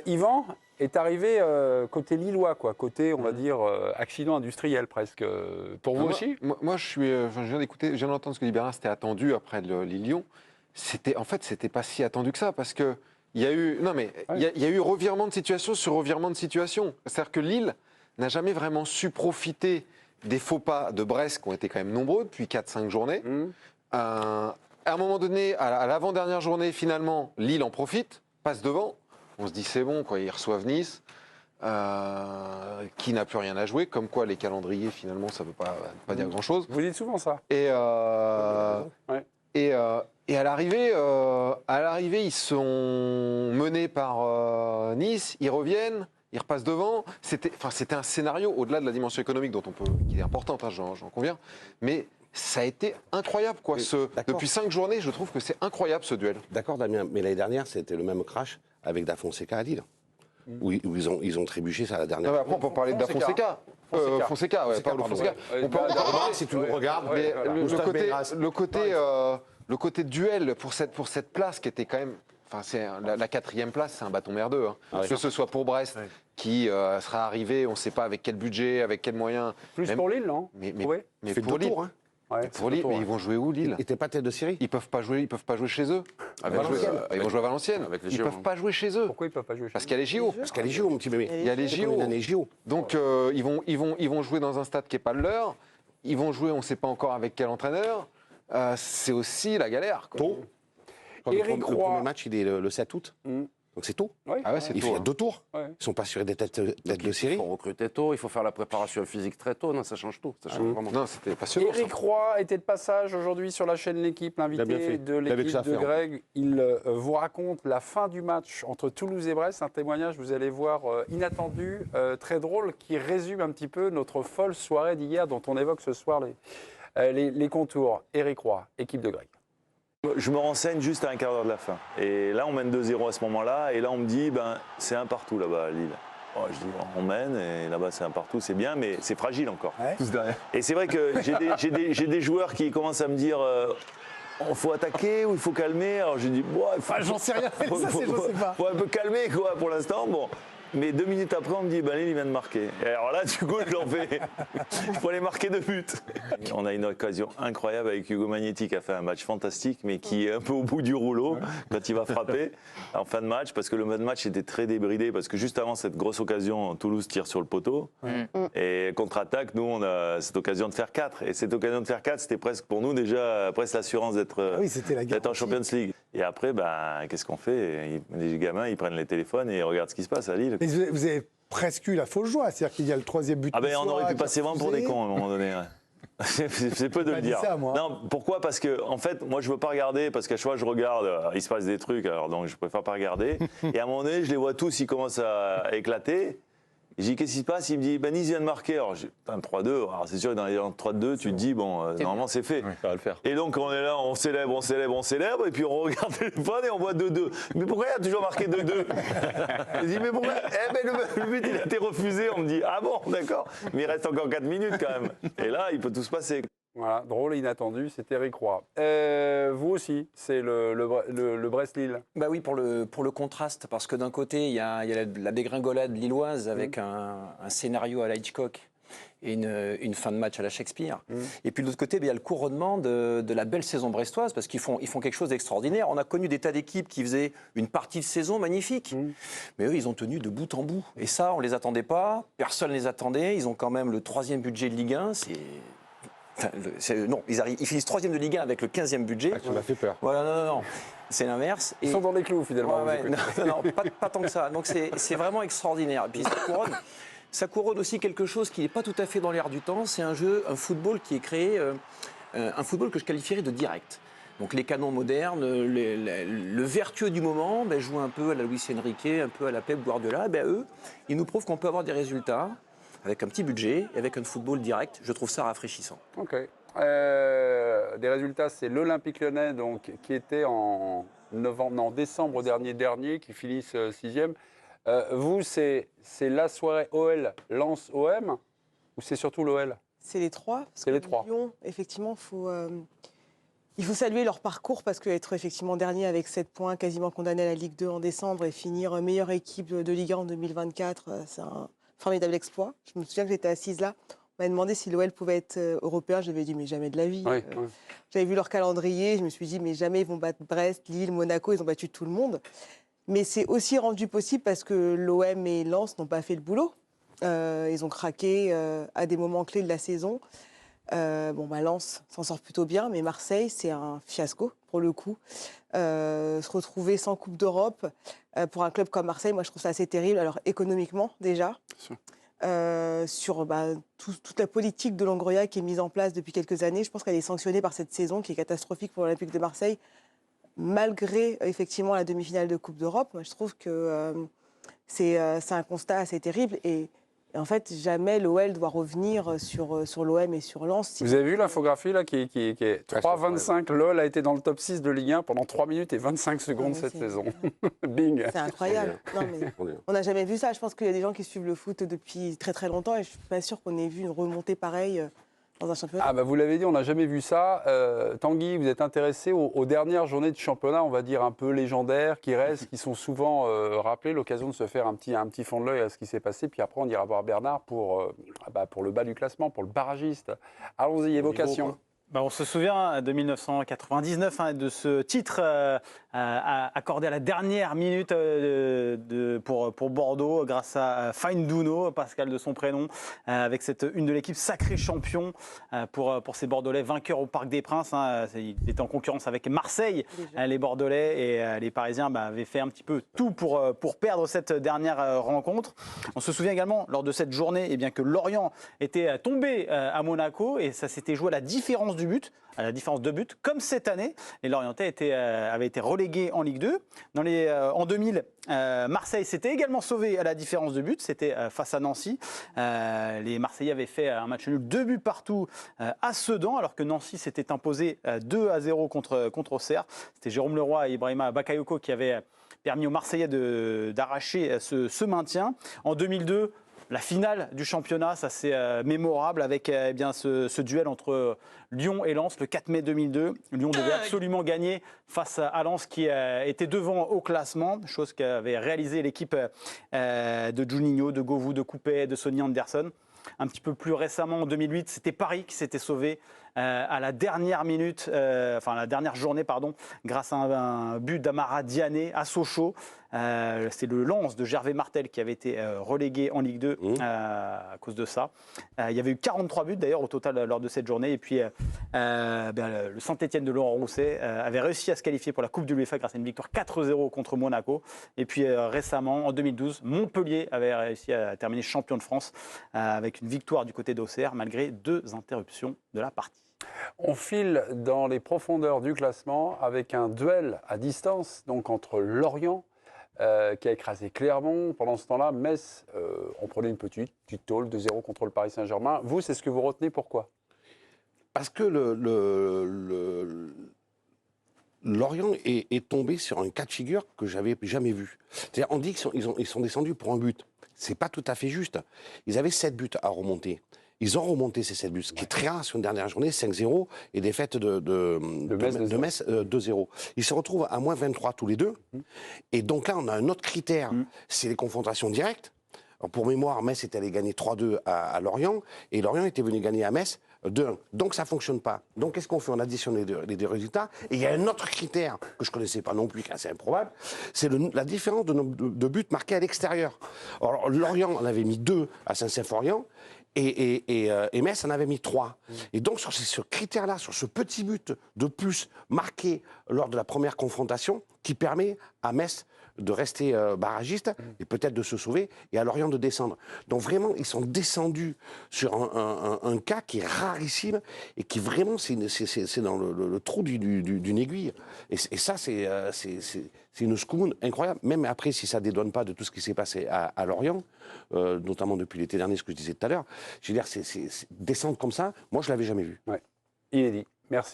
Yvan est arrivé côté lillois, quoi, côté, on va dire, accident industriel presque. Pour vous aussi? Moi, je viens d'écouter, je viens d'entendre ce que dit Bernard, c'était attendu après Lille-Lyon. En fait, c'était pas si attendu que ça, parce que il y a eu, non mais, il y a eu revirement de situation sur revirement de situation. C'est-à-dire que Lille n'a jamais vraiment su profiter des faux pas de Brest, qui ont été quand même nombreux depuis 4-5 journées. À un moment donné, à l'avant-dernière journée, finalement, Lille en profite, passe devant. On se dit c'est bon, quoi, ils reçoivent Nice, qui n'a plus rien à jouer, comme quoi les calendriers, finalement, ça ne veut pas dire grand-chose. Vous dites souvent ça. Et à l'arrivée, ils sont menés par Nice, ils reviennent, ils repassent devant. C'était un scénario, au-delà de la dimension économique qui est importante, hein, j'en conviens, mais ça a été incroyable, quoi. Depuis 5 journées, je trouve que c'est incroyable ce duel. D'accord, Damien, mais l'année dernière, c'était le même crash avec Da Fonseca à Lille, où ils ont trébuché ça à la dernière. Non, mais après, on peut parler de Da Fonseca. Fonseca, Paulo Fonseca. On peut en parler si tu nous regardes. Mais le côté duel pour cette place qui était quand même. Enfin, la 4e place, c'est un bâton merdeux. Hein. Que ce soit pour Brest, qui sera arrivé, on ne sait pas avec quel budget, avec quels moyens. Plus pour Lille, non? Mais pour Lille. Pour Lille, mais ils vont jouer où, Lille? Ils n'étaient pas tête de série. Ils peuvent pas jouer chez eux. Ils vont jouer à Valenciennes. Ils peuvent pas jouer chez eux. Pourquoi ils peuvent pas jouer chez eux? Parce qu'il y a les JO. Parce qu'il y a les JO, mon petit bébé. Il y a les JO. Donc ils vont jouer dans un stade qui n'est pas le leur. Ils vont jouer, on ne sait pas encore avec quel entraîneur. C'est aussi la galère, quoi. Tôt. Le premier match, il est le 7 août. Donc c'est tôt. Oui. Ah ouais, c'est Il tôt. y a 2 tours. Ouais. Ils ne sont pas sûrs d'être tête de série. Il faut recruter tôt, il faut faire la préparation physique très tôt. Non, ça change tout. Ça change vraiment. Non, c'était passionnant. Éric Roy était de passage aujourd'hui sur la chaîne L'équipe, l'invité de l'équipe de Greg. Il vous raconte la fin du match entre Toulouse et Brest, un témoignage, vous allez voir, inattendu, très drôle, qui résume un petit peu notre folle soirée d'hier dont on évoque ce soir les contours. Éric Roy, équipe de Greg. Je me renseigne juste à un quart d'heure de la fin. Et là, on mène 2-0 à ce moment-là. Et là, on me dit, c'est un partout là-bas à Lille. Oh, je dis, on mène, et là-bas, c'est un partout, c'est bien, mais c'est fragile encore. Ouais. Tous derrière. Et c'est vrai que j'ai des joueurs qui commencent à me dire, il faut attaquer ou il faut calmer. Alors je dis, j'en sais rien, ça, je sais pas. Faut un peu calmer, quoi, pour l'instant. Bon. Mais 2 minutes après, on me dit, Lille, il vient de marquer. Et alors là, du coup, je l'en fais. Il faut aller marquer 2 buts. On a une occasion incroyable avec Hugo Magnetti qui a fait un match fantastique, mais qui est un peu au bout du rouleau quand il va frapper en fin de match, parce que le match était très débridé, parce que juste avant cette grosse occasion, Toulouse tire sur le poteau. Et contre-attaque, nous, on a cette occasion de faire 4. Et cette occasion de faire 4, c'était presque pour nous déjà presque l'assurance d'être en Champions League. Et après, qu'est-ce qu'on fait? Les gamins, ils prennent les téléphones et ils regardent ce qui se passe à Lille. Mais vous avez presque eu la fausse joie, c'est-à-dire qu'il y a le 3e but. On aurait pu passer vraiment pour des cons à un moment donné. Ouais. C'est peu de le dire. Ça, moi. Non, pourquoi? Parce que en fait, moi, je veux pas regarder parce qu'à chaque fois, je regarde, il se passe des trucs, alors donc je préfère pas regarder. Et à un moment donné, je les vois tous, ils commencent à éclater. Je dis, qu'est-ce qui se passe? Il me dit, Nice vient de marquer. Alors, j'ai 3-2. Alors, c'est sûr, dans les 3-2, tu te dis, normalement, c'est fait. Oui, ça va le faire. Et donc, on est là, on célèbre. Et puis, on regarde le téléphone et on voit 2-2. Mais pourquoi il a toujours marqué 2-2? Je dis, mais pourquoi? Le but, il a été refusé. On me dit, ah bon, d'accord. Mais il reste encore 4 minutes quand même. Et là, il peut tout se passer. Voilà, drôle et inattendu, c'était Éric Roy. Vous aussi, c'est le Brest-Lille. Bah oui, pour le contraste, parce que d'un côté, il y a la dégringolade lilloise avec un scénario à la Hitchcock et une fin de match à la Shakespeare. Et puis de l'autre côté, il y a le couronnement de la belle saison brestoise, parce qu'ils font quelque chose d'extraordinaire. On a connu des tas d'équipes qui faisaient une partie de saison magnifique, mais eux, ils ont tenu de bout en bout. Et ça, on ne les attendait pas, personne ne les attendait. Ils ont quand même le 3e budget de Ligue 1, ils finissent 3e de Ligue 1 avec le 15e budget. Ça m'a fait peur. Voilà, non. C'est l'inverse. Ils sont dans les clous, finalement. Non, pas tant que ça. Donc c'est vraiment extraordinaire. Et puis ça couronne aussi quelque chose qui n'est pas tout à fait dans l'air du temps. C'est un football qui est créé, un football que je qualifierais de direct. Donc les canons modernes, le vertueux du moment, jouent un peu à la Luis Enrique, un peu à la Pep Guardiola. Eux, ils nous prouvent qu'on peut avoir des résultats avec un petit budget et avec un football direct. Je trouve ça rafraîchissant. Ok. Des résultats, c'est l'Olympique Lyonnais donc, qui était en décembre dernier, qui finissent 6e. Vous, c'est la soirée OL Lens OM ou c'est surtout l'OL? C'est les trois. C'est les trois. Lyon, effectivement, Il faut saluer leur parcours parce qu'être effectivement dernier avec 7 points, quasiment condamné à la Ligue 2 en décembre et finir meilleure équipe de Ligue 1 en 2024, c'est un formidable exploit. Je me souviens que j'étais assise là. On m'a demandé si l'OL pouvait être européen. J'avais dit, mais jamais de la vie. Oui, J'avais vu leur calendrier. Je me suis dit, mais jamais ils vont battre Brest, Lille, Monaco. Ils ont battu tout le monde. Mais c'est aussi rendu possible parce que l'OM et Lens n'ont pas fait le boulot. Ils ont craqué à des moments clés de la saison. Lens s'en sort plutôt bien, mais Marseille, c'est un fiasco pour le coup. Se retrouver sans Coupe d'Europe pour un club comme Marseille, moi je trouve ça assez terrible. Alors économiquement déjà, sur toute la politique de Longoria qui est mise en place depuis quelques années, je pense qu'elle est sanctionnée par cette saison qui est catastrophique pour l'Olympique de Marseille, malgré effectivement la demi-finale de Coupe d'Europe. Moi je trouve que c'est un constat assez terrible et en fait, jamais l'OL doit revenir sur l'OM et sur Lens. Vous avez vu l'infographie là qui est 3,25. L'OL a été dans le top 6 de Ligue 1 pendant 3 minutes et 25 secondes cette saison. Bing. C'est incroyable. Non, mais on n'a jamais vu ça. Je pense qu'il y a des gens qui suivent le foot depuis très très longtemps et je ne suis pas sûre qu'on ait vu une remontée pareille dans un championnat. Vous l'avez dit, on n'a jamais vu ça. Tanguy, vous êtes intéressé aux dernières journées de championnat, on va dire un peu légendaires, qui restent, qui sont souvent rappelées, l'occasion de se faire un petit fond de l'œil à ce qui s'est passé. Puis après, on ira voir Bernard pour le bas du classement, pour le barragiste. Allons-y, évocation. On se souvient de 1999 de ce titre accordé à la dernière minute pour Bordeaux grâce à Fainduno, Pascal de son prénom, avec cette une de l'équipe sacré champion pour ces Bordelais vainqueurs au Parc des Princes. Il était en concurrence avec Marseille, les Bordelais, et les Parisiens avaient fait un petit peu tout pour perdre cette dernière rencontre. On se souvient également lors de cette journée que Lorient était tombé à Monaco et ça s'était joué à la différence du but, à la différence de but, comme cette année. Les Lorientais avaient été relégués en Ligue 2. En 2000, Marseille s'était également sauvé à la différence de but. C'était face à Nancy. Les Marseillais avaient fait un match nul, 2 buts partout à Sedan, alors que Nancy s'était imposé 2-0 contre Auxerre. C'était Jérôme Leroy et Ibrahima Bakayoko qui avaient permis aux Marseillais d'arracher ce maintien. En 2002, la finale du championnat, ça c'est mémorable avec ce duel entre Lyon et Lens le 4 mai 2002. Lyon devait absolument gagner face à Lens qui était devant au classement, chose qu'avait réalisé l'équipe de Juninho, de Govou, de Coupet, de Sonny Anderson. Un petit peu plus récemment, en 2008, c'était Paris qui s'était sauvé à la dernière minute, la dernière journée, grâce à un but d'Amara Diané à Sochaux. C'est le Lens de Gervais Martel qui avait été relégué en Ligue 2 à cause de ça. Il y avait eu 43 buts d'ailleurs au total lors de cette journée. Et puis le Saint-Etienne de Laurent Rousset avait réussi à se qualifier pour la Coupe de l'UEFA grâce à une victoire 4-0 contre Monaco. Et puis récemment, en 2012, Montpellier avait réussi à terminer champion de France avec une victoire du côté d'Auxerre malgré 2 interruptions de la partie. On file dans les profondeurs du classement avec un duel à distance donc entre Lorient qui a écrasé Clermont. Pendant ce temps-là, Metz, on prenait une petite tôle 2-0 contre le Paris Saint-Germain. Vous, c'est ce que vous retenez, pourquoi ? Parce que Lorient est tombé sur un cas de figure que j'avais jamais vu. C'est-à-dire, on dit qu'ils sont descendus pour un but. C'est pas tout à fait juste. Ils avaient 7 buts à remonter. Ils ont remonté ces 7 buts, ce qui est très rare sur une dernière journée, 5-0 et défaite de Metz 2-0. Ils se retrouvent à moins 23 tous les deux. Et donc là, on a un autre critère, c'est les confrontations directes. Alors pour mémoire, Metz était allé gagner 3-2 à Lorient et Lorient était venu gagner à Metz 2-1. Donc ça ne fonctionne pas. Donc qu'est-ce qu'on fait ? On additionne les deux résultats. Et il y a un autre critère que je ne connaissais pas non plus, qui est assez improbable, c'est la différence de buts marqués à l'extérieur. Alors Lorient en avait mis 2 à Saint-Symphorien. Et Metz en avait mis 3. Et donc, sur ce critère-là, sur ce petit but de plus marqué lors de la première confrontation, qui permet à Metz de rester barragiste et peut-être de se sauver, et à Lorient de descendre. Donc vraiment, ils sont descendus sur un cas qui est rarissime et qui vraiment, c'est dans le trou d'une aiguille. Et ça, c'est une scoumoune incroyable. Même après, si ça ne dédouane pas de tout ce qui s'est passé à Lorient, notamment depuis l'été dernier, ce que je disais tout à l'heure, je veux dire, descendre comme ça, moi, je ne l'avais jamais vu. Ouais. Il est dit. Merci.